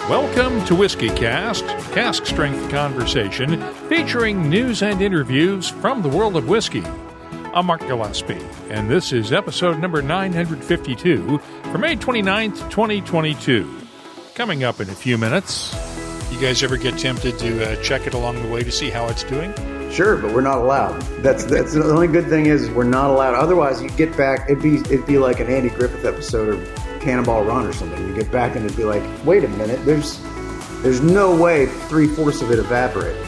Welcome to WhiskyCast, cask strength conversation featuring news and interviews from the world of whiskey. I'm Mark Gillespie, and this is episode number 952 for May 29th, 2022. Coming up in a few minutes. You guys ever get tempted to check it along the way to see how it's doing? Sure, but we're not allowed. That's the only good thing is we're not allowed. Otherwise, you get back, it'd be like an Andy Griffith episode or Cannonball Run or something. You get back and it'd be like, wait a minute, there's no way 3/4 of it evaporated.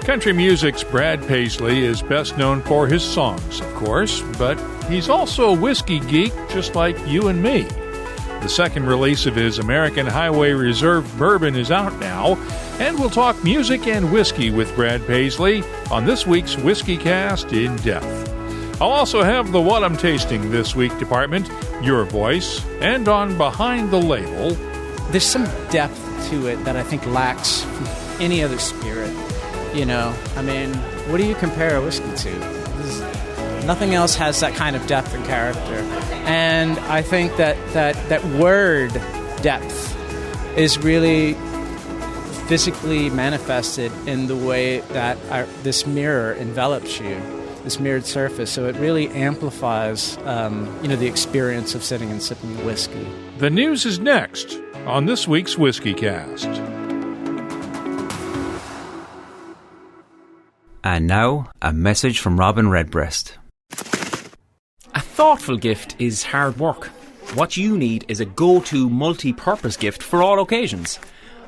Country music's Brad Paisley is best known for his songs, of course, but he's also a whiskey geek just like you and me. The second release of his American Highway Reserve Bourbon is out now, and we'll talk music and whiskey with Brad Paisley on this week's WhiskyCast In-Depth. I'll also have the What I'm Tasting This Week department, your voice, and on Behind the Label. There's some depth to it that I think lacks from any other spirit. You know, I mean, what do you compare a whiskey to? Nothing else has that kind of depth and character. And I think that word depth is really physically manifested in the way that this mirror envelops you, this mirrored surface. So it really amplifies, the experience of sitting and sipping whiskey. The news is next on this week's WhiskyCast. And now, a message from Robin Redbreast. A thoughtful gift is hard work. What you need is a go-to multi-purpose gift for all occasions.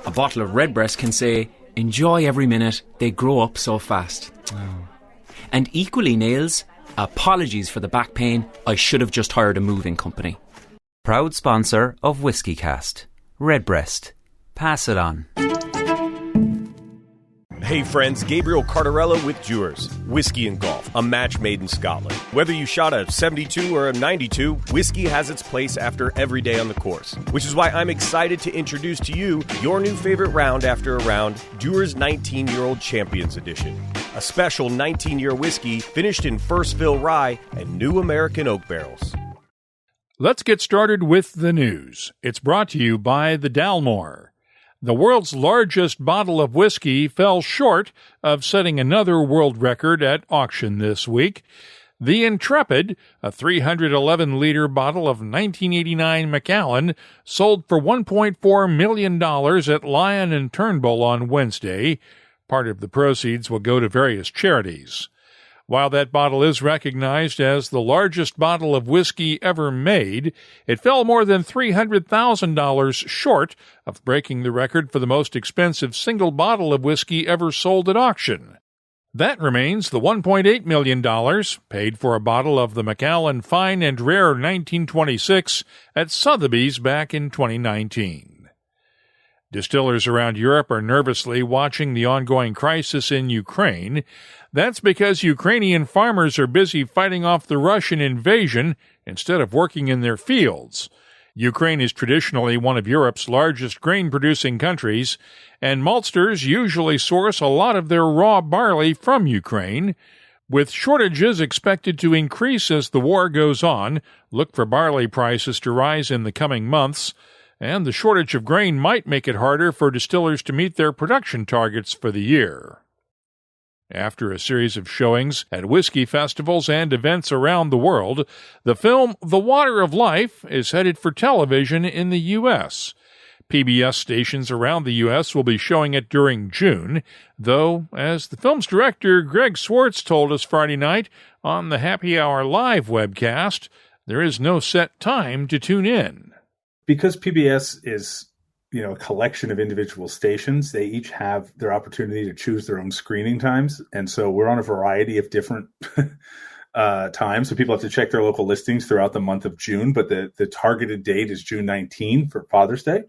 A bottle of Redbreast can say, enjoy every minute, they grow up so fast. Oh. And equally nails, apologies for the back pain, I should have just hired a moving company. Proud sponsor of WhiskyCast. Redbreast. Pass it on. Hey friends, Gabriel Cardarella with Dewars. Whiskey and Golf, a match made in Scotland. Whether you shot a 72 or a 92, whiskey has its place after every day on the course. Which is why I'm excited to introduce to you your new favorite round after a round, Dewars 19-Year-Old Champions Edition. A special 19-year whiskey finished in first fill rye and new American oak barrels. Let's get started with the news. It's brought to you by the Dalmore. The world's largest bottle of whiskey fell short of setting another world record at auction this week. The Intrepid, a 311-liter bottle of 1989 Macallan, sold for $1.4 million at Lion and Turnbull on Wednesday. Part of the proceeds will go to various charities. While that bottle is recognized as the largest bottle of whiskey ever made, it fell more than $300,000 short of breaking the record for the most expensive single bottle of whiskey ever sold at auction. That remains the $1.8 million paid for a bottle of the Macallan Fine and Rare 1926 at Sotheby's back in 2019. Distillers around Europe are nervously watching the ongoing crisis in Ukraine. That's because Ukrainian farmers are busy fighting off the Russian invasion instead of working in their fields. Ukraine is traditionally one of Europe's largest grain-producing countries, and maltsters usually source a lot of their raw barley from Ukraine. With shortages expected to increase as the war goes on, look for barley prices to rise in the coming months, and the shortage of grain might make it harder for distillers to meet their production targets for the year. After a series of showings at whiskey festivals and events around the world, the film The Water of Life is headed for television in the U.S. PBS stations around the U.S. will be showing it during June, though, as the film's director Greg Swartz told us Friday night on the Happy Hour Live webcast, there is no set time to tune in. Because PBS is, a collection of individual stations, they each have their opportunity to choose their own screening times. And so we're on a variety of different times. So people have to check their local listings throughout the month of June. But the targeted date is June 19 for Father's Day.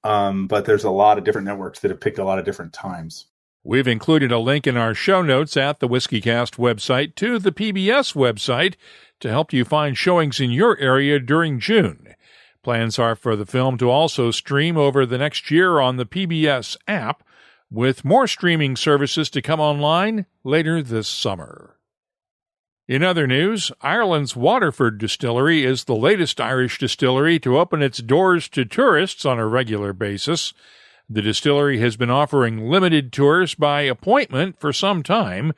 But there's a lot of different networks that have picked a lot of different times. We've included a link in our show notes at the WhiskyCast website to the PBS website to help you find showings in your area during June. Plans are for the film to also stream over the next year on the PBS app, with more streaming services to come online later this summer. In other news, Ireland's Waterford distillery is the latest Irish distillery to open its doors to tourists on a regular basis. The distillery has been offering limited tours by appointment for some time,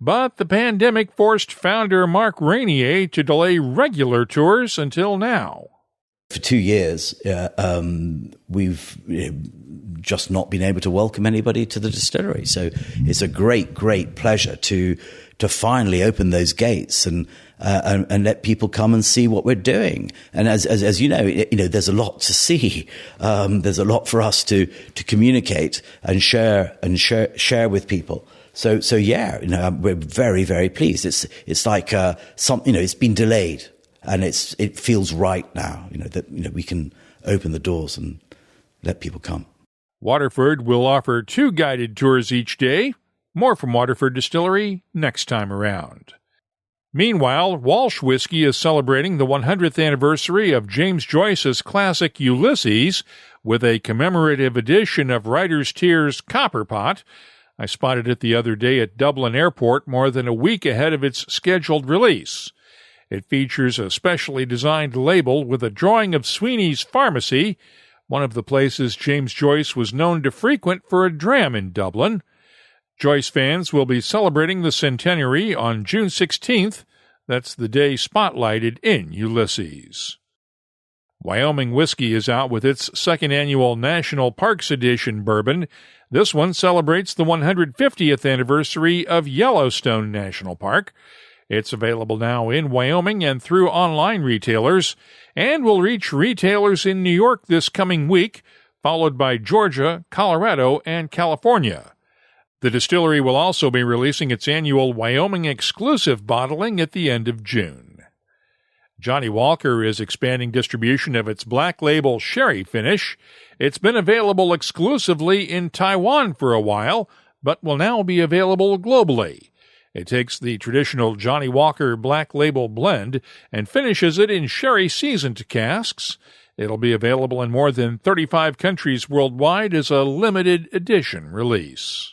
but the pandemic forced founder Mark Rainier to delay regular tours until now. For 2 years, we've just not been able to welcome anybody to the distillery. So it's a great, great pleasure to finally open those gates and let people come and see what we're doing. And as you know, there's a lot to see. There's a lot for us to communicate and share with people. So yeah, we're very, very pleased. It's like it's been delayed. And it feels right now, that we can open the doors and let people come. Waterford will offer 2 guided tours each day. More from Waterford Distillery next time around. Meanwhile, Walsh Whisky is celebrating the 100th anniversary of James Joyce's classic Ulysses with a commemorative edition of Writer's Tear's Copperpot. I spotted it the other day at Dublin Airport more than a week ahead of its scheduled release. It features a specially designed label with a drawing of Sweeney's Pharmacy, one of the places James Joyce was known to frequent for a dram in Dublin. Joyce fans will be celebrating the centenary on June 16th. That's the day spotlighted in Ulysses. Wyoming Whiskey is out with its second annual National Parks Edition bourbon. This one celebrates the 150th anniversary of Yellowstone National Park. It's available now in Wyoming and through online retailers, and will reach retailers in New York this coming week, followed by Georgia, Colorado, and California. The distillery will also be releasing its annual Wyoming exclusive bottling at the end of June. Johnnie Walker is expanding distribution of its Black Label Sherry finish. It's been available exclusively in Taiwan for a while, but will now be available globally. It takes the traditional Johnnie Walker Black Label blend and finishes it in sherry-seasoned casks. It'll be available in more than 35 countries worldwide as a limited edition release.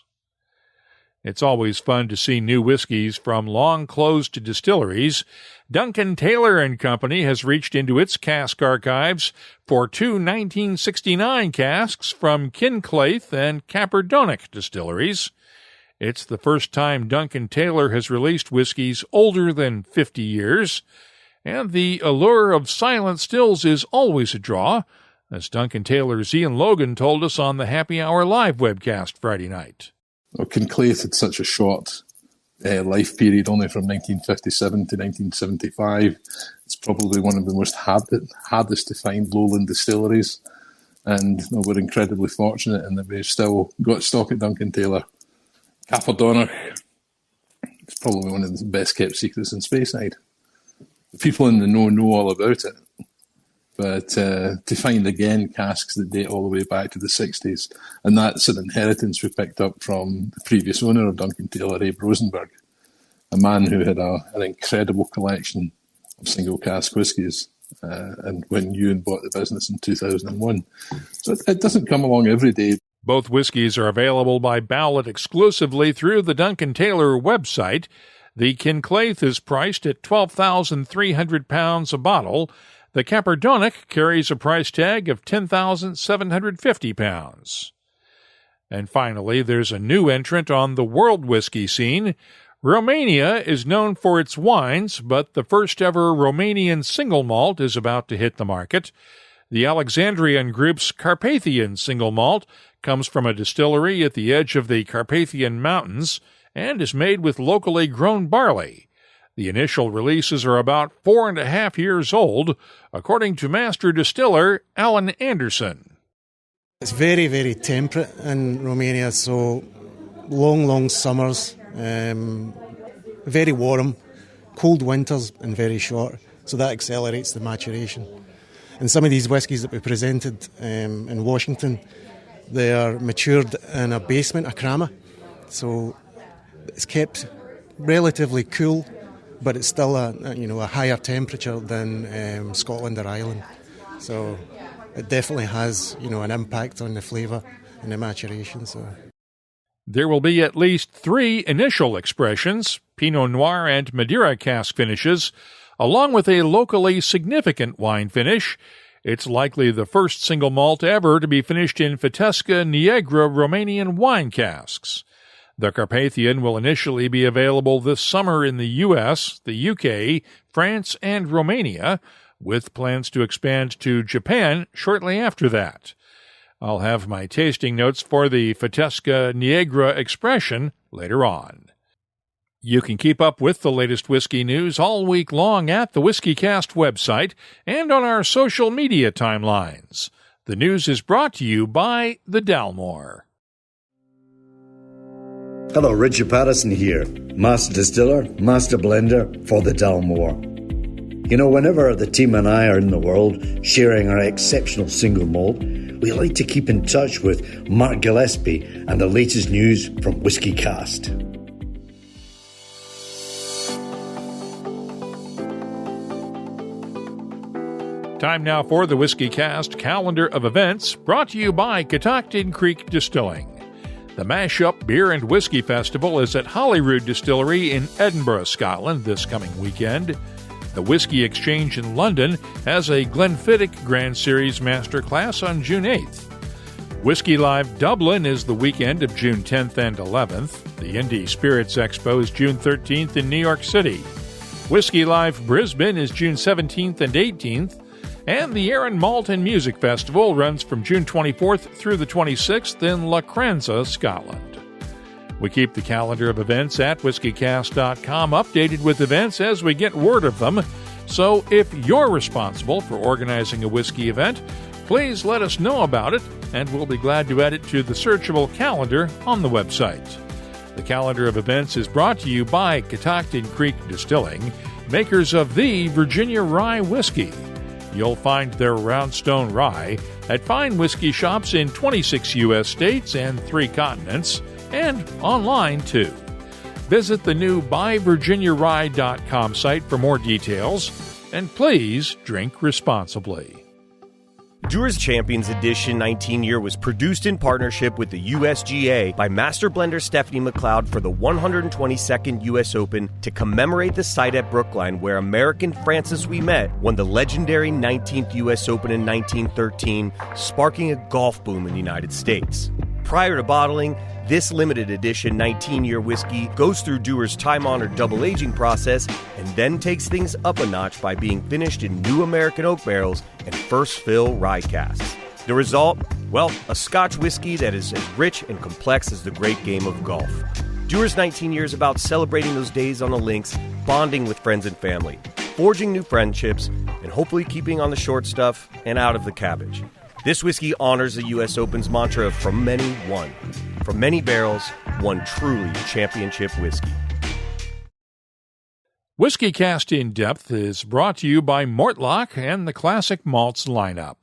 It's always fun to see new whiskeys from long-closed distilleries. Duncan Taylor & Company has reached into its cask archives for 2 1969 casks from Kinclaith and Carpathian distilleries. It's the first time Duncan Taylor has released whiskeys older than 50 years, and the allure of silent stills is always a draw, as Duncan Taylor's Ian Logan told us on the Happy Hour Live webcast Friday night. Well, Kinclaith had such a short life period, only from 1957 to 1975. It's probably one of the most hardest to find lowland distilleries, and we're incredibly fortunate in that we've still got stock at Duncan Taylor. Carpathian, it's probably one of the best kept secrets in Speyside. The people in the know all about it, but to find again casks that date all the way back to the 60s, and that's an inheritance we picked up from the previous owner of Duncan Taylor, Abe Rosenberg, a man who had an incredible collection of single cask whiskies, and when Ewan bought the business in 2001. So it doesn't come along every day. Both whiskeys are available by ballot exclusively through the Duncan Taylor website. The Kinclaith is priced at £12,300 a bottle. The Carpathian carries a price tag of £10,750. And finally, there's a new entrant on the world whiskey scene. Romania is known for its wines, but the first-ever Romanian single malt is about to hit the market. The Alexandrian Group's Carpathian single malt comes from a distillery at the edge of the Carpathian Mountains and is made with locally grown barley. The initial releases are about 4.5 years old, according to master distiller Alan Anderson. It's very, very temperate in Romania, so long summers, very warm, cold winters and very short, so that accelerates the maturation. And some of these whiskies that we presented in Washington, they are matured in a basement, a crama, so it's kept relatively cool, but it's still a higher temperature than Scotland or Ireland. So it definitely has an impact on the flavour and the maturation. So There will be at least 3 initial expressions, Pinot Noir and Madeira cask finishes, along with a locally significant wine finish. It's likely the first single malt ever to be finished in Vitesca Neagra Romanian wine casks. The Carpathian will initially be available this summer in the U.S., the U.K., France, and Romania, with plans to expand to Japan shortly after that. I'll have my tasting notes for the Vitesca Neagra expression later on. You can keep up with the latest whiskey news all week long at the WhiskyCast website and on our social media timelines. The news is brought to you by the Dalmore. Hello, Richard Patterson here, Master Distiller, Master Blender for the Dalmore. You know, whenever the team and I are in the world sharing our exceptional single malt, we like to keep in touch with Mark Gillespie and the latest news from WhiskyCast. Time now for the WhiskyCast calendar of events, brought to you by Catoctin Creek Distilling. The Mashup Beer and Whiskey Festival is at Holyrood Distillery in Edinburgh, Scotland this coming weekend. The Whiskey Exchange in London has a Glenfiddich Grand Series Masterclass on June 8th. Whiskey Live Dublin is the weekend of June 10th and 11th. The Indie Spirits Expo is June 13th in New York City. Whiskey Live Brisbane is June 17th and 18th. And the Erin Malt and Music Festival runs from June 24th through the 26th in Lacranza, Scotland. We keep the calendar of events at whiskycast.com updated with events as we get word of them. So if you're responsible for organizing a whiskey event, please let us know about it, and we'll be glad to add it to the searchable calendar on the website. The calendar of events is brought to you by Catoctin Creek Distilling, makers of the Virginia Rye Whiskey. You'll find their Roundstone Rye at fine whiskey shops in 26 U.S. states and 3 continents, and online, too. Visit the new buyvirginiarye.com site for more details, and please drink responsibly. Dewar's Champions Edition 19-year was produced in partnership with the USGA by Master Blender Stephanie McLeod for the 122nd U.S. Open to commemorate the site at Brookline where American Francis Ouimet won the legendary 19th U.S. Open in 1913, sparking a golf boom in the United States. Prior to bottling, this limited edition 19-year whiskey goes through Dewar's time-honored double-aging process and then takes things up a notch by being finished in new American oak barrels and first-fill rye casks. The result? Well, a Scotch whiskey that is as rich and complex as the great game of golf. Dewar's 19 years about celebrating those days on the links, bonding with friends and family, forging new friendships, and hopefully keeping on the short stuff and out of the cabbage. This whiskey honors the U.S. Open's mantra of from many, one. From many barrels, one truly championship whiskey. WhiskyCast In-Depth is brought to you by Mortlach and the Classic Malts lineup.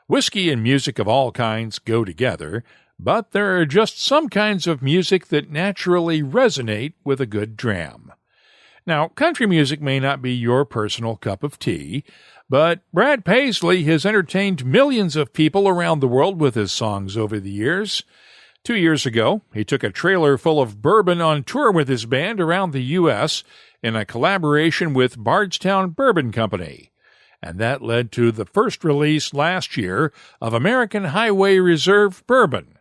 Whiskey and music of all kinds go together, but there are just some kinds of music that naturally resonate with a good dram. Now, country music may not be your personal cup of tea, but Brad Paisley has entertained millions of people around the world with his songs over the years. 2 years ago, he took a trailer full of bourbon on tour with his band around the U.S. in a collaboration with Bardstown Bourbon Company. And that led to the first release last year of American Highway Reserve Bourbon.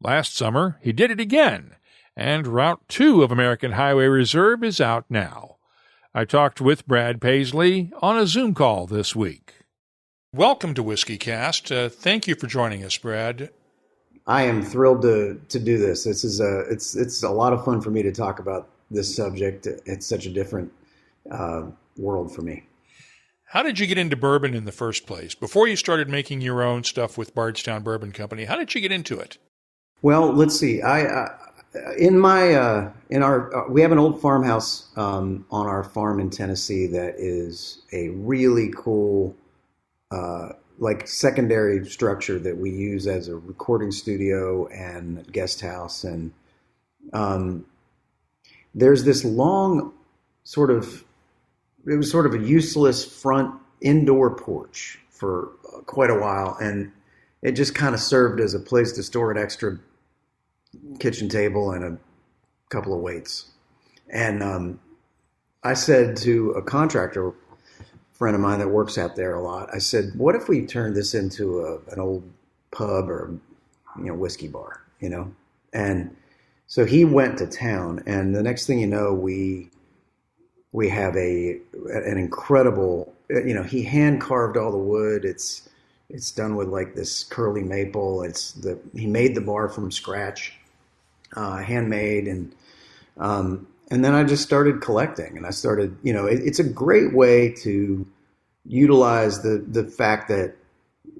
Last summer, he did it again, and Route 2 of American Highway Reserve is out now. I talked with Brad Paisley on a Zoom call this week. Welcome to WhiskyCast. Thank you for joining us, Brad. I am thrilled to do this. This is it's a lot of fun for me to talk about this subject. It's such a different world for me. How did you get into bourbon in the first place? Before you started making your own stuff with Bardstown Bourbon Company, how did you get into it? Well, let's see. We have an old farmhouse on our farm in Tennessee that is a really cool like secondary structure that we use as a recording studio and guest house. And there's this long it was sort of a useless front indoor porch for quite a while. And it just kind of served as a place to store an extra kitchen table and a couple of weights. And I said to a contractor friend of mine that works out there a lot, I said, what if we turned this into an old pub or, whiskey bar, And so he went to town, and the next thing you know, we have an incredible, he hand carved all the wood. It's done with like this curly maple. He made the bar from scratch, handmade, and then I just started collecting, and I started, it's a great way to utilize the fact that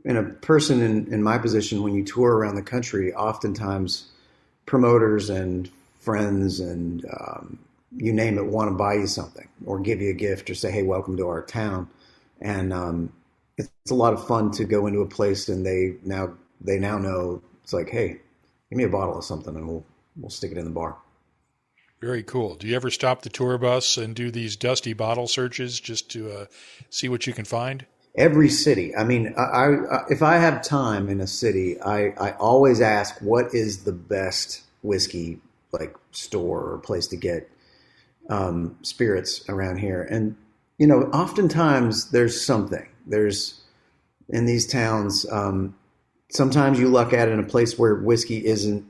in a person in my position, when you tour around the country, oftentimes promoters and friends and you name it want to buy you something or give you a gift or say, hey, welcome to our town. And it's a lot of fun to go into a place and they now know it's like, hey, give me a bottle of something and we'll stick it in the bar. Very cool. Do you ever stop the tour bus and do these dusty bottle searches just to see what you can find? Every city. I mean, I if I have time in a city, I always ask what is the best whiskey like store or place to get spirits around here. And, oftentimes there's something. There's in these towns, sometimes you luck at it in a place where whiskey isn't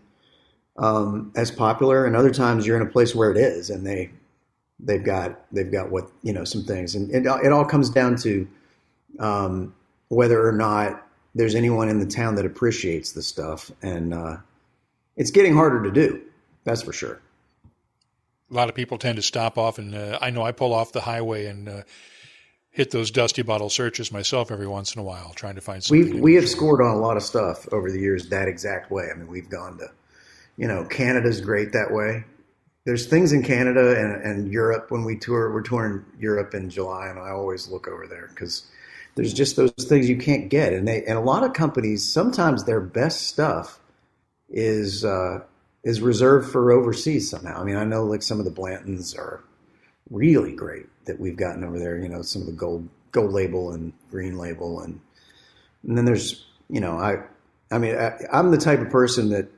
as popular, and other times you're in a place where it is, and they've got what, some things. And it all comes down to whether or not there's anyone in the town that appreciates the stuff. And it's getting harder to do. That's for sure. A lot of people tend to stop off, and I know I pull off the highway and hit those dusty bottle searches myself every once in a while, trying to find something. We have scored on a lot of stuff over the years that exact way. I mean, we've gone to, Canada's great that way. There's things in Canada and Europe when we tour. We're touring Europe in July, and I always look over there because there's just those things you can't get. And a lot of companies, sometimes their best stuff is reserved for overseas somehow. I mean, I know like some of the Blantons are really great that we've gotten over there, some of the gold label and green label. And then there's, I'm the type of person that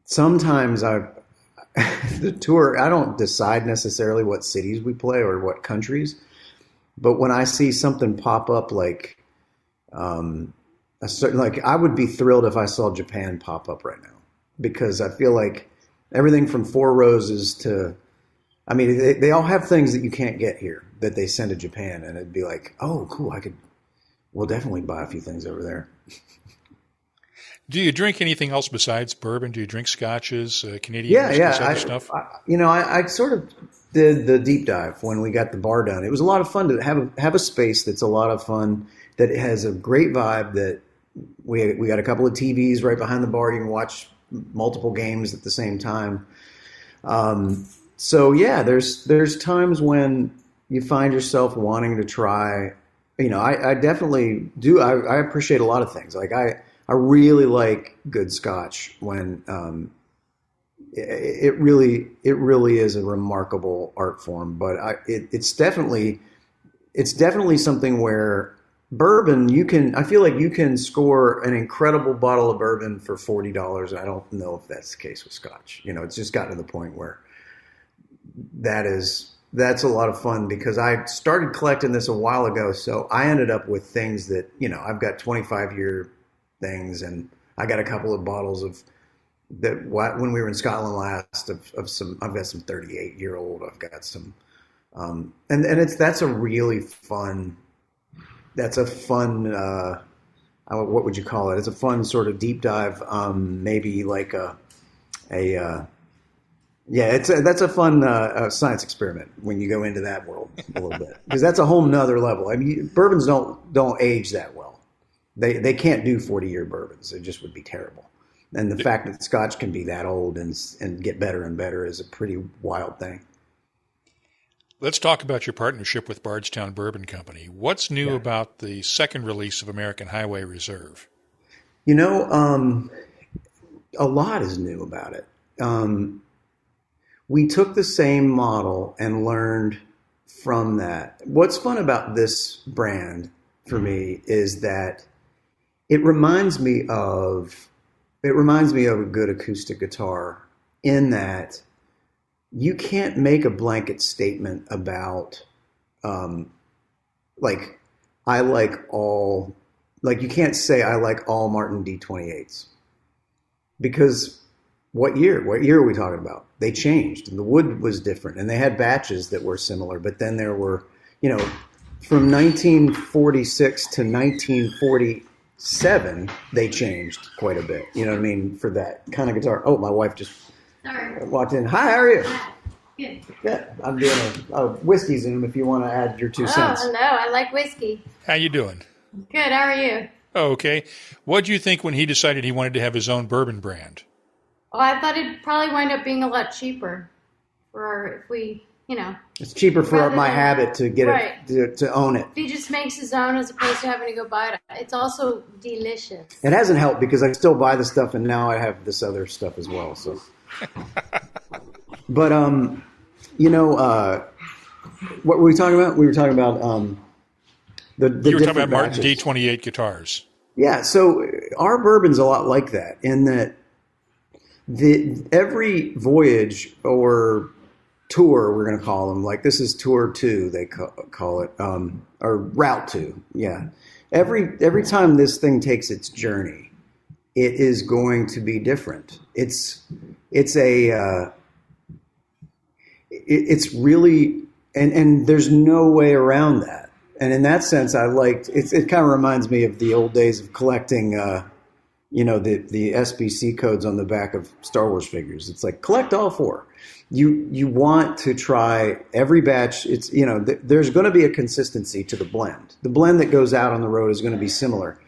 sometimes the tour, I don't decide necessarily what cities we play or what countries, but when I see something pop up like I would be thrilled if I saw Japan pop up right now, because I feel like everything from Four Roses to, they all have things that you can't get here that they send to Japan, and it'd be like, oh, cool, we'll definitely buy a few things over there. Do you drink anything else besides bourbon? Do you drink scotches, Canadian whiskeys, other stuff? I sort of did the deep dive when we got the bar done. It was a lot of fun to have a space that's a lot of fun, that has a great vibe, that we got a couple of TVs right behind the bar. You can watch multiple games at the same time. So yeah, there's times when you find yourself wanting to try, I definitely do. I appreciate a lot of things. Like I really like good Scotch when, it really is a remarkable art form, but it's definitely something where bourbon, I feel like you can score an incredible bottle of bourbon for $40. And I don't know if that's the case with Scotch. It's just gotten to the point where that's a lot of fun, because I started collecting this a while ago. So I ended up with things that, I've got 25-year things, and I got a couple of bottles of that when we were in Scotland last of some. I've got some 38-year-old. I've got some, and that's a really fun. That's a fun. What would you call it? It's a fun sort of deep dive. Maybe like that's a fun science experiment when you go into that world a little bit, because that's a whole nother level. I mean, bourbons don't age that well. They can't do 40-year bourbons. It just would be terrible. And the fact that Scotch can be that old and get better and better is a pretty wild thing. Let's talk about your partnership with Bardstown Bourbon Company. What's new about the second release of American Highway Reserve? A lot is new about it. We took the same model and learned from that. What's fun about this brand for me is that it reminds me of, it reminds me of a good acoustic guitar in that you can't make a blanket statement about, like, I like all, like, you can't say I like all Martin D28s, because what year are we talking about? They changed, and the wood was different, and they had batches that were similar, but then there were, you know, from 1946 to 1947, they changed quite a bit. You know what I mean? For that kind of guitar. Oh, my wife just walked in. Hi, how are you? Good. Good. I'm doing a whiskey Zoom if you want to add your 2 cents. Oh, hello. I like whiskey. How you doing? Good. How are you? Oh, okay. What do you think when he decided he wanted to have his own bourbon brand? Well, I thought it'd probably wind up being a lot cheaper if we, you know. It's cheaper for my habit to get it, to own it. If he just makes his own as opposed to having to go buy it. It's also delicious. It hasn't helped because I still buy the stuff, and now I have this other stuff as well. So, but you know, what were we talking about? We were talking about the you were talking about batches. Martin D28 guitars. Yeah, so our bourbon's a lot like that in that every voyage or tour, we're going to call them, like this is tour 2, they call it, or route 2. Yeah. Every time this thing takes its journey, it is going to be different. It's really, and there's no way around that. And in that sense, it kind of reminds me of the old days of collecting, you know, the SBC codes on the back of Star Wars figures. It's like, collect all 4. You want to try every batch. It's, you know, there's going to be a consistency to the blend. The blend that goes out on the road is going to be similar.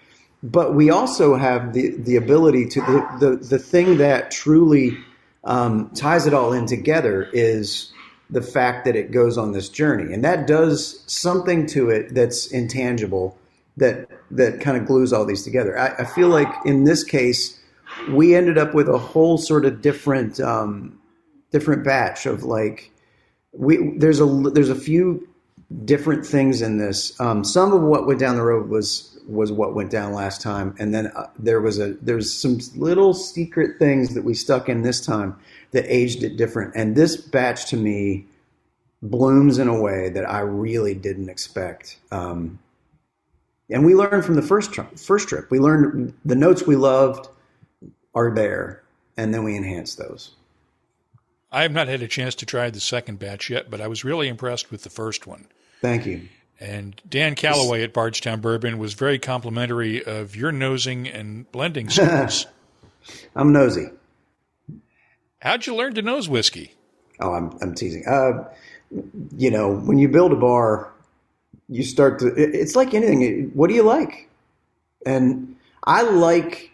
But we also have the ability to, the thing that truly ties it all in together is the fact that it goes on this journey. And that does something to it that's intangible, that kind of glues all these together. I feel like in this case, we ended up with a whole sort of different batch of, like, there's a few different things in this. Some of what went down the road was what went down last time, and then there's some little secret things that we stuck in this time that aged it different. And this batch to me blooms in a way that I really didn't expect. And we learned from the first trip. We learned the notes we loved are there, and then we enhanced those. I have not had a chance to try the second batch yet, but I was really impressed with the first one. Thank you. And Dan Calloway at Bardstown Bourbon was very complimentary of your nosing and blending skills. I'm nosy. How'd you learn to nose whiskey? Oh, I'm teasing. You know, when you build a bar, you start to. It's like anything. What do you like? And I like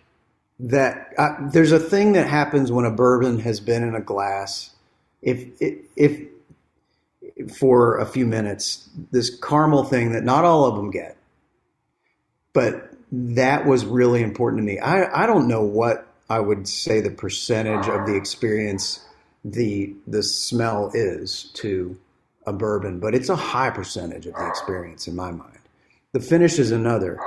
that. There's a thing that happens when a bourbon has been in a glass. If for a few minutes, this caramel thing that not all of them get, but that was really important to me. I don't know what I would say the percentage of the experience the smell is to a bourbon, but it's a high percentage of the experience in my mind. The finish is another.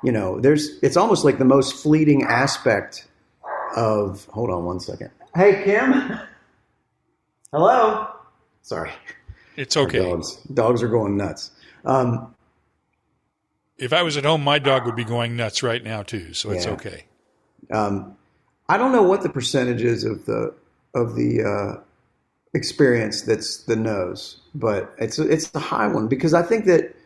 You know, it's almost like the most fleeting aspect of. Hold on one second. Hey, Kim. Hello. Sorry. It's okay. Dogs are going nuts. If I was at home, my dog would be going nuts right now too. So it's okay. I don't know what the percentage is of the experience that's the nose, but it's the high one, because I think that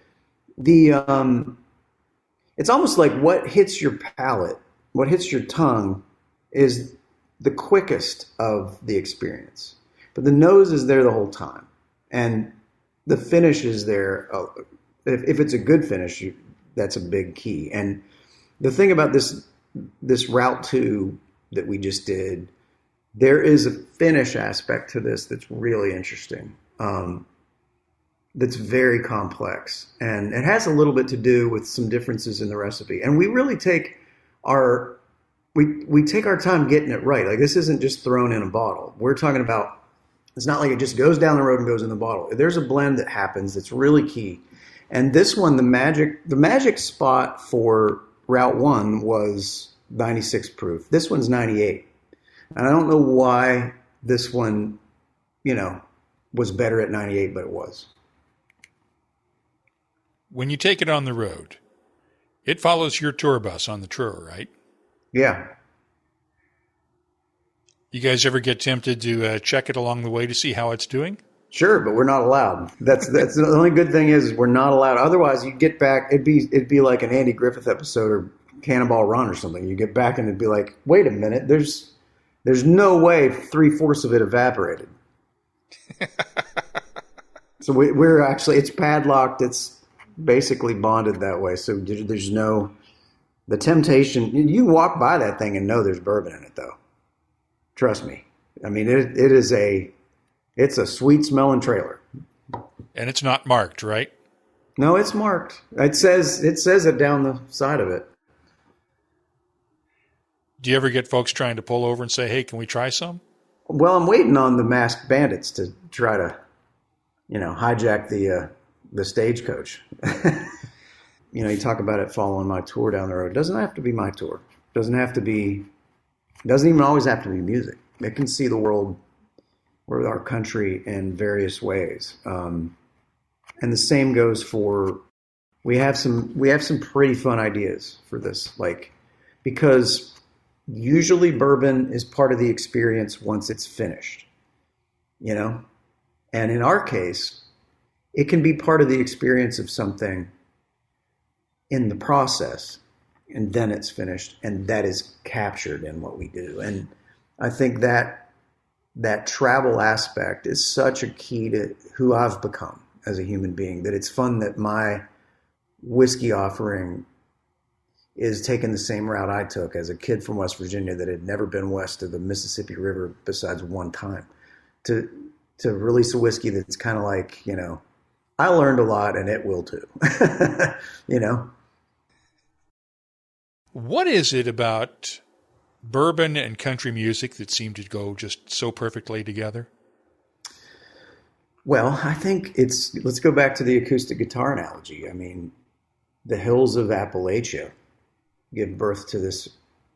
it's almost like what hits your palate, what hits your tongue, is the quickest of the experience. But the nose is there the whole time, and the finish is there. If it's a good finish, that's a big key. And the thing about this Route 2 that we just did, there is a finish aspect to this that's really interesting. That's very complex, and it has a little bit to do with some differences in the recipe. And we really take our time getting it right. Like, this isn't just thrown in a bottle. We're talking about, it's not like it just goes down the road and goes in the bottle. There's a blend that happens that's really key. And this one, the magic spot for Route 1 was 96 proof. This one's 98. And I don't know why this one, was better at 98, but it was. When you take it on the road, it follows your tour bus on the tour, right? Yeah. You guys ever get tempted to check it along the way to see how it's doing? Sure, but we're not allowed. That's the only good thing is we're not allowed. Otherwise, you get back. It'd be like an Andy Griffith episode or Cannonball Run or something. You get back and it'd be like, wait a minute, there's no way 3/4 of it evaporated. So we're actually, it's padlocked. It's basically bonded that way. So there's no, the temptation. You walk by that thing and know there's bourbon in it, though. Trust me. I mean, it's a sweet smelling trailer. And it's not marked, right? No, it's marked. It says it down the side of it. Do you ever get folks trying to pull over and say, hey, can we try some? Well, I'm waiting on the masked bandits to try to, hijack the stagecoach. You talk about it following my tour down the road. It doesn't have to be my tour. It doesn't even always have to be music. It can see the world or our country in various ways. And the same goes for, we have some pretty fun ideas for this, because usually bourbon is part of the experience once it's finished, and in our case, it can be part of the experience of something in the process, and then it's finished, and that is captured in what we do. And I think that travel aspect is such a key to who I've become as a human being, that it's fun that my whiskey offering is taking the same route I took as a kid from West Virginia that had never been west of the Mississippi River besides one time, to release a whiskey that's kind of like, I learned a lot and it will too, What is it about bourbon and country music that seem to go just so perfectly together? Well, I think let's go back to the acoustic guitar analogy. I mean, the hills of Appalachia give birth to this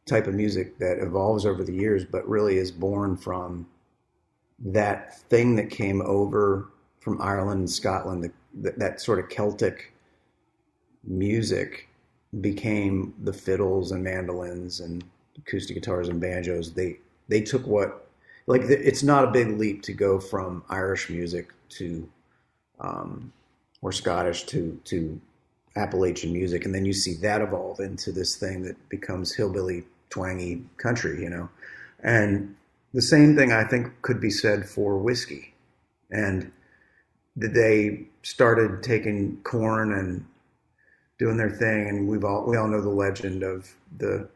type of music that evolves over the years, but really is born from that thing that came over from Ireland and Scotland, that sort of Celtic music became the fiddles and mandolins and acoustic guitars and banjos. They took it's not a big leap to go from Irish music to, or Scottish to Appalachian music. And then you see that evolve into this thing that becomes hillbilly twangy country, and the same thing I think could be said for whiskey. And they started taking corn and doing their thing. And we all know the legend of the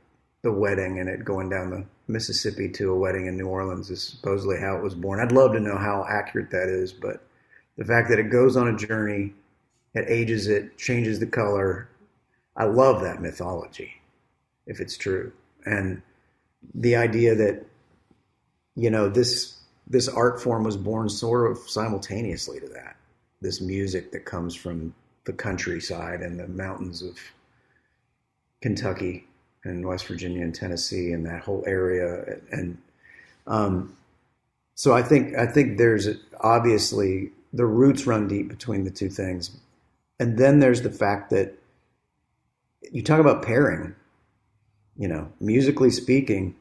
wedding and it going down the Mississippi to a wedding in New Orleans is supposedly how it was born. I'd love to know how accurate that is, but the fact that it goes on a journey, it ages it, changes the color. I love that mythology, if it's true. And the idea that, this art form was born sort of simultaneously to that. This music that comes from the countryside and the mountains of Kentucky and West Virginia and Tennessee and that whole area. And so I think there's obviously the roots run deep between the two things. And then there's the fact that you talk about pairing, musically speaking,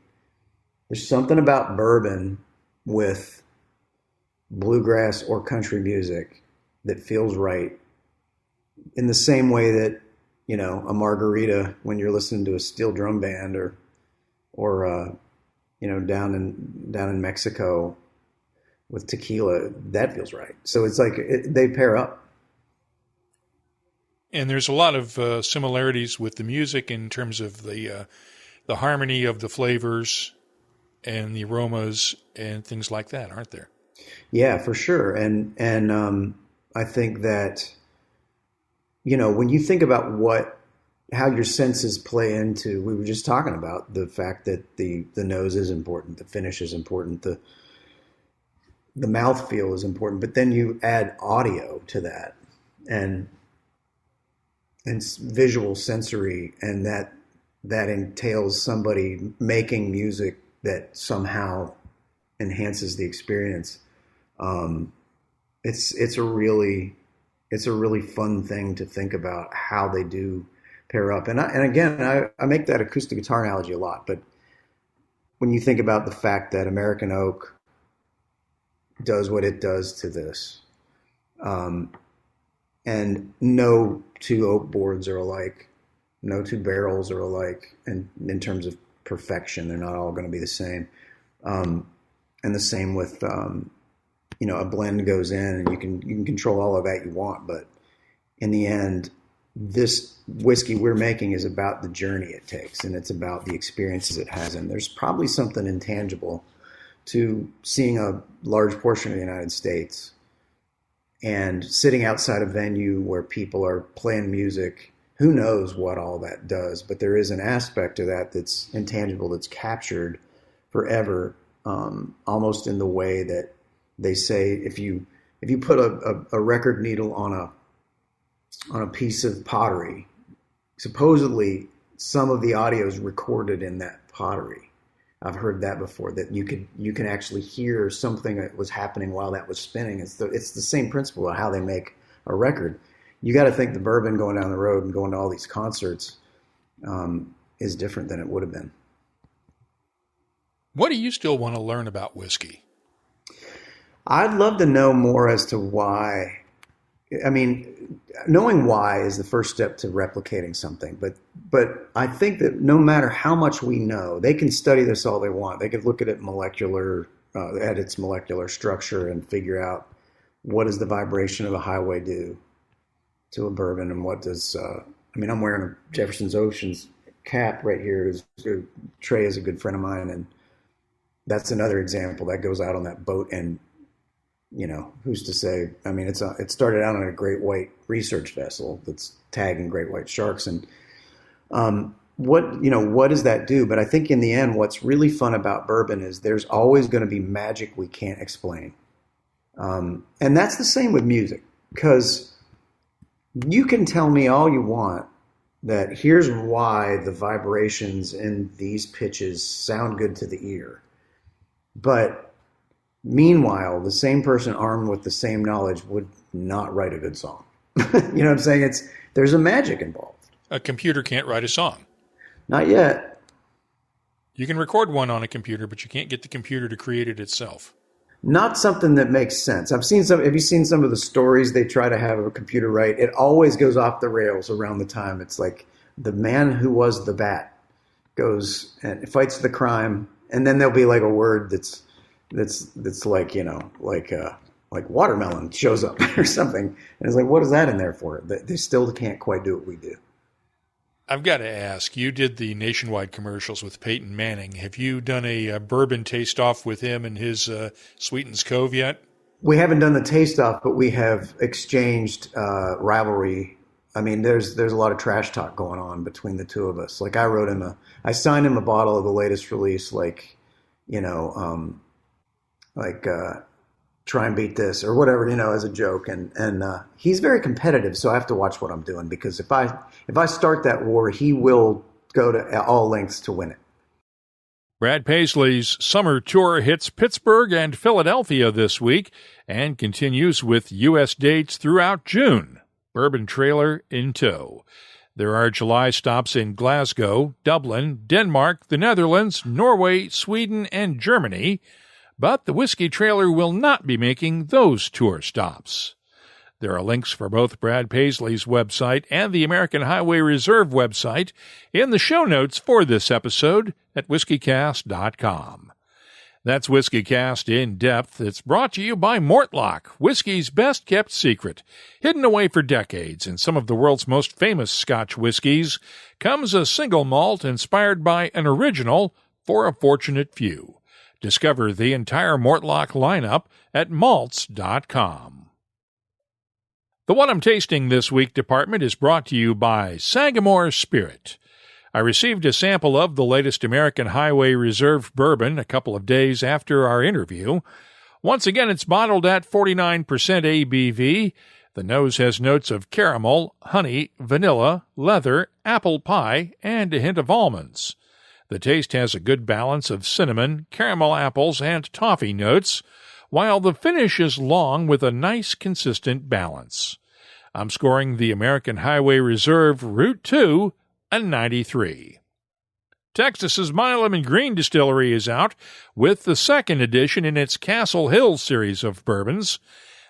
there's something about bourbon with bluegrass or country music that feels right, in the same way that, a margarita when you're listening to a steel drum band or down in Mexico with tequila, that feels right. So it's like they pair up. And there's a lot of similarities with the music in terms of the harmony of the flavors and the aromas and things like that, aren't there? Yeah, for sure. And I think that, when you think about how your senses play into, we were just talking about the fact that the nose is important, the finish is important, the mouthfeel is important, but then you add audio to that and visual sensory, and that that entails somebody making music that somehow enhances the experience. It's a really fun thing to think about how they do pair up. And again, I make that acoustic guitar analogy a lot, but when you think about the fact that American oak does what it does to this, and no two oak boards are alike, no two barrels are alike, and in terms of perfection, they're not all going to be the same. And the same with, a blend goes in, and you can control all of that you want, but in the end, this whiskey we're making is about the journey it takes, and it's about the experiences it has. And there's probably something intangible to seeing a large portion of the United States and sitting outside a venue where people are playing music. Who knows what all that does, but there is an aspect to that that's intangible, that's captured forever, almost in the way that they say if you put a record needle on a piece of pottery, supposedly some of the audio is recorded in that pottery. I've heard that before, that you can actually hear something that was happening while that was spinning. It's the same principle of how they make a record. You got to think the bourbon going down the road and going to all these concerts is different than it would have been. What do you still want to learn about whiskey? I'd love to know more as to why. I mean, knowing why is the first step to replicating something. But I think that no matter how much we know, they can study this all they want. They could look at it at its molecular structure and figure out what does the vibration of a highway do to a bourbon, and what does I'm wearing a Jefferson's Oceans cap right here. Trey is a good friend of mine, and that's another example that goes out on that boat. And who's to say? I mean, it started out on a great white research vessel that's tagging great white sharks, and what does that do? But I think in the end, what's really fun about bourbon is there's always going to be magic we can't explain, and that's the same with music, because you can tell me all you want that here's why the vibrations in these pitches sound good to the ear, but meanwhile, the same person armed with the same knowledge would not write a good song. You know what I'm saying? There's a magic involved. A computer can't write a song. Not yet. You can record one on a computer, but you can't get the computer to create it itself. Not something that makes sense. Have you seen some of the stories they try to have a computer write? It always goes off the rails around the time. It's like the man who was the bat goes and fights the crime, and then there'll be like a word that's like, like watermelon shows up or something. And it's like, what is that in there for? They still can't quite do what we do. I've got to ask, you did the nationwide commercials with Peyton Manning. Have you done a bourbon taste-off with him and his Sweetens Cove yet? We haven't done the taste-off, but we have exchanged rivalry. I mean, there's a lot of trash talk going on between the two of us. Like I signed him a bottle of the latest release, try and beat this or whatever, as a joke. And he's very competitive, so I have to watch what I'm doing, because if I start that war, he will go to all lengths to win it. Brad Paisley's summer tour hits Pittsburgh and Philadelphia this week and continues with U.S. dates throughout June. Bourbon trailer in tow. There are July stops in Glasgow, Dublin, Denmark, the Netherlands, Norway, Sweden, and Germany, but the whiskey trailer will not be making those tour stops. There are links for both Brad Paisley's website and the American Highway Reserve website in the show notes for this episode at whiskycast.com. That's WhiskyCast In-Depth. It's brought to you by Mortlock, whiskey's best-kept secret. Hidden away for decades in some of the world's most famous Scotch whiskies comes a single malt inspired by an original for a fortunate few. Discover the entire Mortlock lineup at malts.com. The What I'm Tasting This Week department is brought to you by Sagamore Spirit. I received a sample of the latest American Highway Reserve Bourbon a couple of days after our interview. Once again, it's bottled at 49% ABV. The nose has notes of caramel, honey, vanilla, leather, apple pie, and a hint of almonds. The taste has a good balance of cinnamon, caramel apples, and toffee notes, while the finish is long with a nice consistent balance. I'm scoring the American Highway Reserve Route 2 a 93. Texas's Milam & Green Distillery is out with the second edition in its Castle Hill series of bourbons.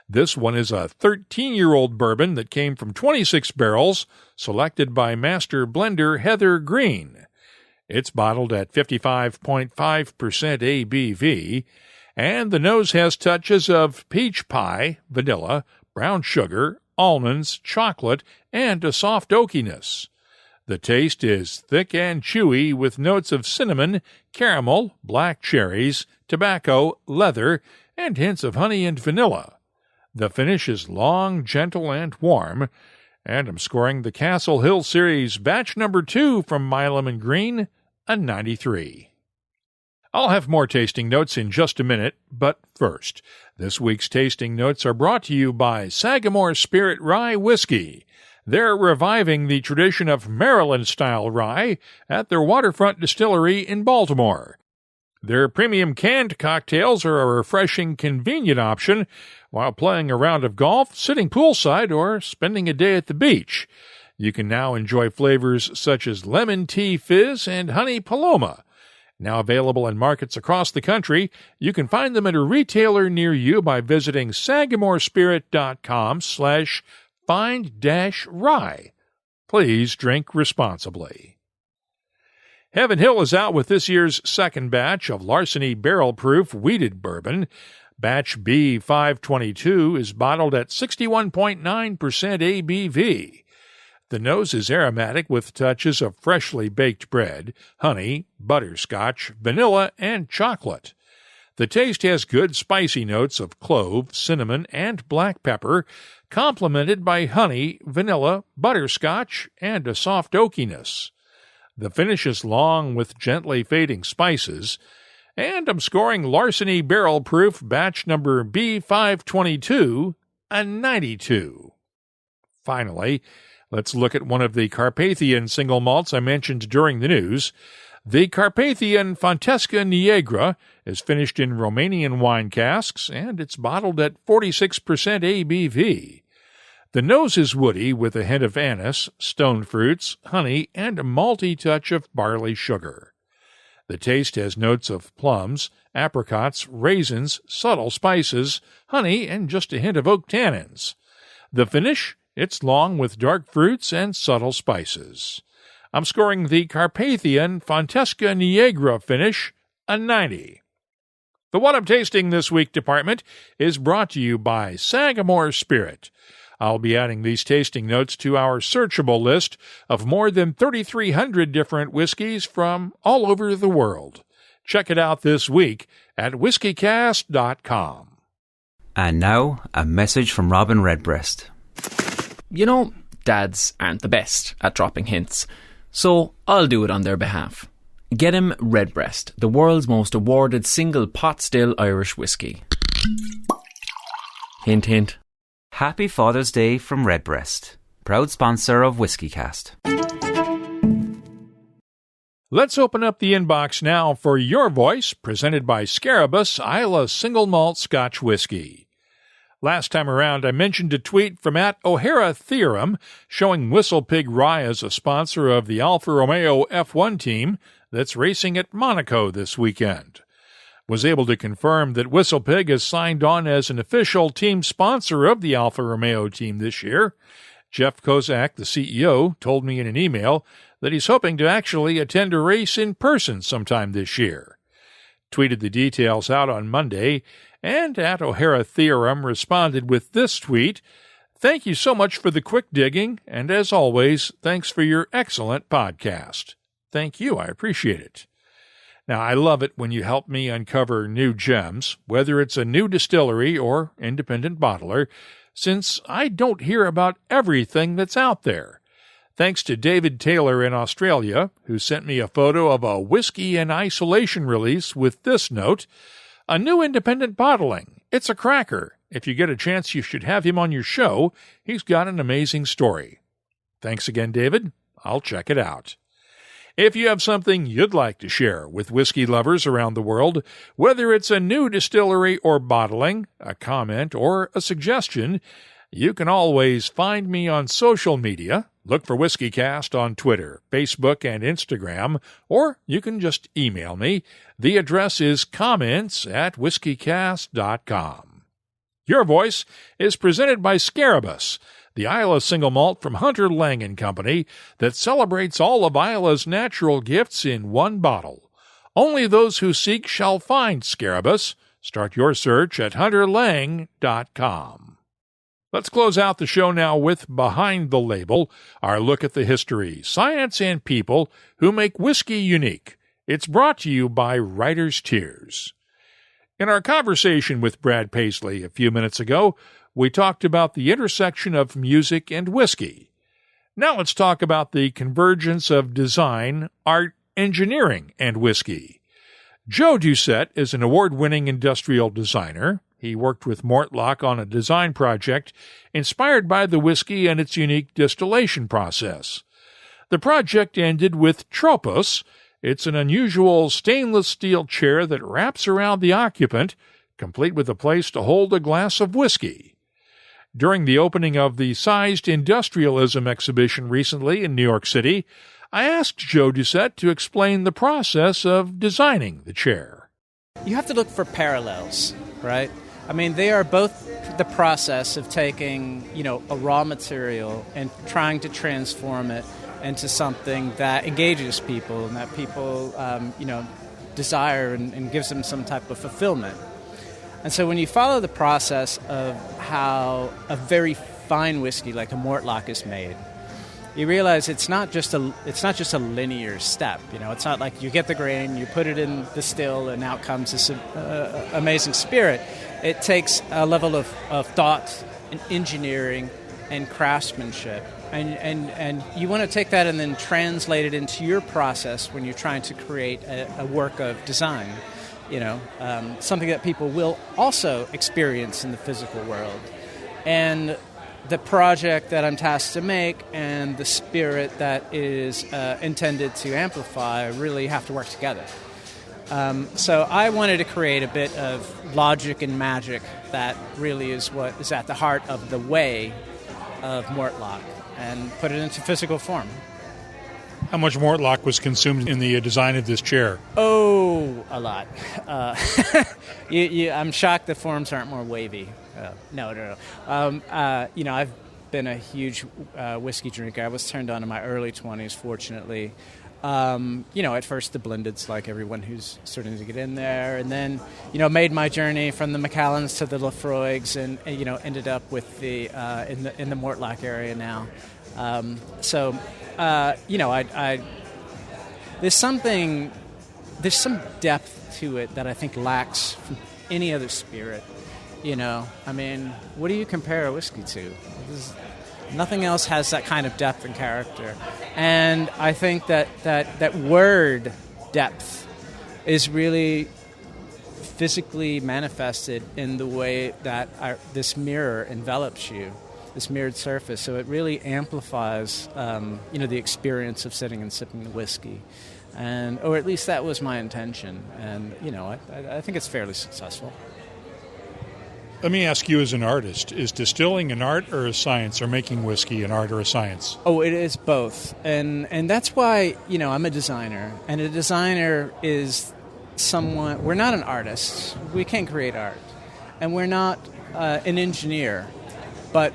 This one is a 13-year-old bourbon that came from 26 barrels, selected by master blender Heather Green. It's bottled at 55.5% ABV, and the nose has touches of peach pie, vanilla, brown sugar, almonds, chocolate, and a soft oakiness. The taste is thick and chewy with notes of cinnamon, caramel, black cherries, tobacco, leather, and hints of honey and vanilla. The finish is long, gentle, and warm, and I'm scoring the Castle Hill Series batch number 2 from Milam & Green a 93. I'll have more tasting notes in just a minute, but first, this week's tasting notes are brought to you by Sagamore Spirit Rye Whiskey. They're reviving the tradition of Maryland-style rye at their waterfront distillery in Baltimore. Their premium canned cocktails are a refreshing, convenient option while playing a round of golf, sitting poolside, or spending a day at the beach. You can now enjoy flavors such as lemon tea fizz and honey paloma. Now available in markets across the country, you can find them at a retailer near you by visiting sagamorespirit.com/find-rye. Please drink responsibly. Heaven Hill is out with this year's second batch of Larceny barrel-proof wheated bourbon. Batch B522 is bottled at 61.9% ABV. The nose is aromatic with touches of freshly baked bread, honey, butterscotch, vanilla, and chocolate. The taste has good spicy notes of clove, cinnamon, and black pepper, complemented by honey, vanilla, butterscotch, and a soft oakiness. The finish is long with gently fading spices, and I'm scoring Larceny Barrel Proof batch number B522 a 92. Finally, let's look at one of the Carpathian single malts I mentioned during the news. The Carpathian Fontesca Neagra is finished in Romanian wine casks, and it's bottled at 46% ABV. The nose is woody with a hint of anise, stone fruits, honey, and a malty touch of barley sugar. The taste has notes of plums, apricots, raisins, subtle spices, honey, and just a hint of oak tannins. The finish, it's long with dark fruits and subtle spices. I'm scoring the Carpathian Fontesca Neagra finish a 90. The What I'm Tasting This Week department is brought to you by Sagamore Spirit. I'll be adding these tasting notes to our searchable list of more than 3,300 different whiskeys from all over the world. Check it out this week at whiskycast.com. And now, a message from Robin Redbreast. You know, dads aren't the best at dropping hints, so I'll do it on their behalf. Get him Redbreast, the world's most awarded single pot still Irish whiskey. Hint, hint. Happy Father's Day from Redbreast, proud sponsor of WhiskyCast. Let's open up the inbox now for Your Voice, presented by Scarabus Isla Single Malt Scotch Whisky. Last time around, I mentioned a tweet from @O'Hara Theorem showing WhistlePig Rye as a sponsor of the Alfa Romeo F1 team that's racing at Monaco this weekend. Was able to confirm that WhistlePig has signed on as an official team sponsor of the Alfa Romeo team this year. Jeff Kozak, the CEO, told me in an email that he's hoping to actually attend a race in person sometime this year. Tweeted the details out on Monday, and @O'Hara Theorem responded with this tweet: "Thank you so much for the quick digging, and as always, thanks for your excellent podcast." Thank you, I appreciate it. Now, I love it when you help me uncover new gems, whether it's a new distillery or independent bottler, since I don't hear about everything that's out there. Thanks to David Taylor in Australia, who sent me a photo of a whiskey in isolation release with this note: "A new independent bottling. It's a cracker. If you get a chance, you should have him on your show. He's got an amazing story. Thanks again, David. I'll check it out. If you have something you'd like to share with whiskey lovers around the world, whether it's a new distillery or bottling, a comment, or a suggestion, you can always find me on social media. Look for WhiskyCast on Twitter, Facebook, and Instagram, or you can just email me. The address is comments@whiskycast.com. Your Voice is presented by Scarabaeus, the Islay single malt from Hunter Lang & Company that celebrates all of Isla's natural gifts in one bottle. Only those who seek shall find Scarabaeus. Start your search at hunterlang.com. Let's close out the show now with Behind the Label, our look at the history, science, and people who make whiskey unique. It's brought to you by Writer's Tears. In our conversation with Brad Paisley a few minutes ago, we talked about the intersection of music and whiskey. Now let's talk about the convergence of design, art, engineering, and whiskey. Joe Doucette is an award-winning industrial designer. He worked with Mortlach on a design project inspired by the whiskey and its unique distillation process. The project ended with Tropos. It's an unusual stainless steel chair that wraps around the occupant, complete with a place to hold a glass of whiskey. During the opening of the Sized Industrialism exhibition recently in New York City, I asked Joe Doucette to explain the process of designing the chair. You have to look for parallels, right? I mean, they are both the process of taking, a raw material and trying to transform it into something that engages people and that people, desire and gives them some type of fulfillment. And so when you follow the process of how a very fine whiskey like a Mortlach is made, you realize it's not just a linear step. It's not like you get the grain, you put it in the still, and out comes this amazing spirit. It takes a level of thought and engineering and craftsmanship, and you want to take that and then translate it into your process when you're trying to create a work of design. Something that people will also experience in the physical world. And the project that I'm tasked to make and the spirit that is intended to amplify really have to work together. So I wanted to create a bit of logic and magic that really is what is at the heart of the way of Mortlach and put it into physical form. How much Mortlach was consumed in the design of this chair? Oh, a lot. I'm shocked the forms aren't more wavy. No. I've been a huge whiskey drinker. I was turned on in my early 20s, fortunately. At first the blendeds, like everyone who's starting to get in there, and then, made my journey from the Macallans to the Lafroigs, and ended up with the in the Mortlach area now. There's some depth to it that I think lacks from any other spirit. What do you compare a whiskey to? Nothing else has that kind of depth and character. And I think that word depth is really physically manifested in the way that this mirror envelops you, this mirrored surface. So it really amplifies, the experience of sitting and sipping the whiskey. Or at least that was my intention. And, I think it's fairly successful. Let me ask you as an artist, is distilling an art or a science, or making whiskey an art or a science? Oh, it is both. And that's why, I'm a designer. And a designer is someone, we're not an artist. We can't create art. And we're not an engineer. But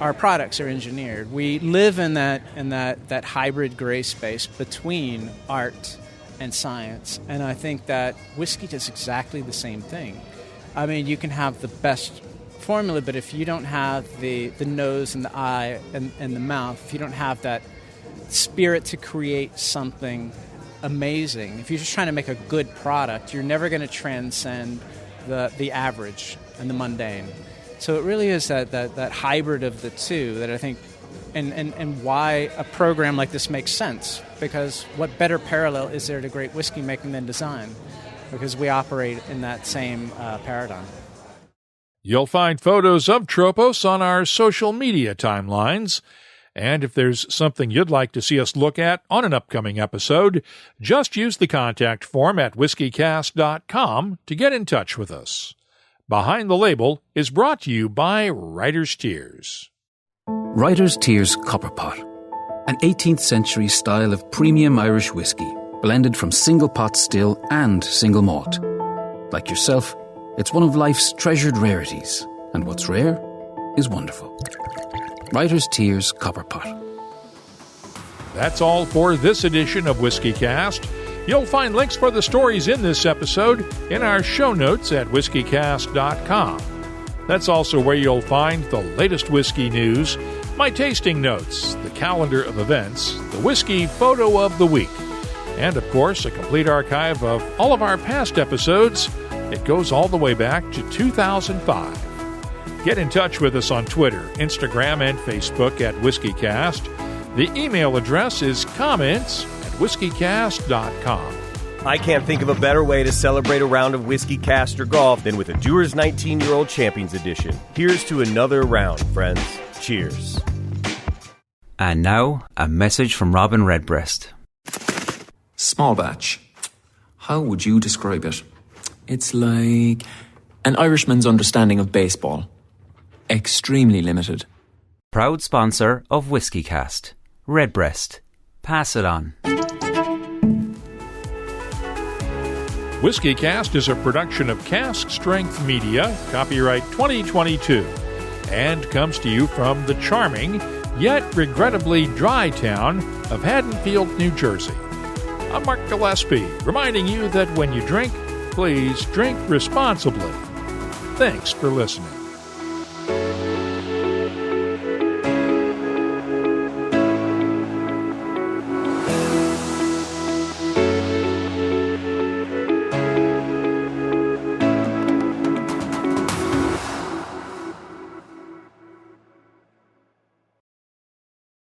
our products are engineered. We live in that hybrid gray space between art and science. And I think that whiskey does exactly the same thing. You can have the best formula, but if you don't have the nose and the eye and the mouth, if you don't have that spirit to create something amazing, if you're just trying to make a good product, you're never going to transcend the average and the mundane. So it really is that hybrid of the two that I think, and why a program like this makes sense, because what better parallel is there to great whiskey making than design? Because we operate in that same paradigm. You'll find photos of Tropos on our social media timelines. And if there's something you'd like to see us look at on an upcoming episode, just use the contact form at whiskycast.com to get in touch with us. Behind the Label is brought to you by Writer's Tears. Writer's Tears Copper Pot, an 18th century style of premium Irish whiskey, blended from single pot still and single malt. Like yourself, it's one of life's treasured rarities, and what's rare is wonderful. Writer's Tears Copper Pot. That's all for this edition of WhiskyCast. You'll find links for the stories in this episode in our show notes at whiskycast.com. That's also where you'll find the latest whiskey news, my tasting notes, the calendar of events, the whiskey photo of the week, and, of course, a complete archive of all of our past episodes. It goes all the way back to 2005. Get in touch with us on Twitter, Instagram, and Facebook at WhiskyCast. The email address is comments@whiskycast.com. I can't think of a better way to celebrate a round of WhiskyCast or golf than with a Dewar's 19-Year-Old Champions Edition. Here's to another round, friends. Cheers. And now, a message from Robin Redbreast. Small batch. How would you describe it? It's like an Irishman's understanding of baseball. Extremely limited. Proud sponsor of WhiskyCast. Redbreast. Pass it on. WhiskyCast is a production of Cask Strength Media, copyright 2022, and comes to you from the charming, yet regrettably dry town of Haddonfield, New Jersey. I'm Mark Gillespie, reminding you that when you drink, please drink responsibly. Thanks for listening.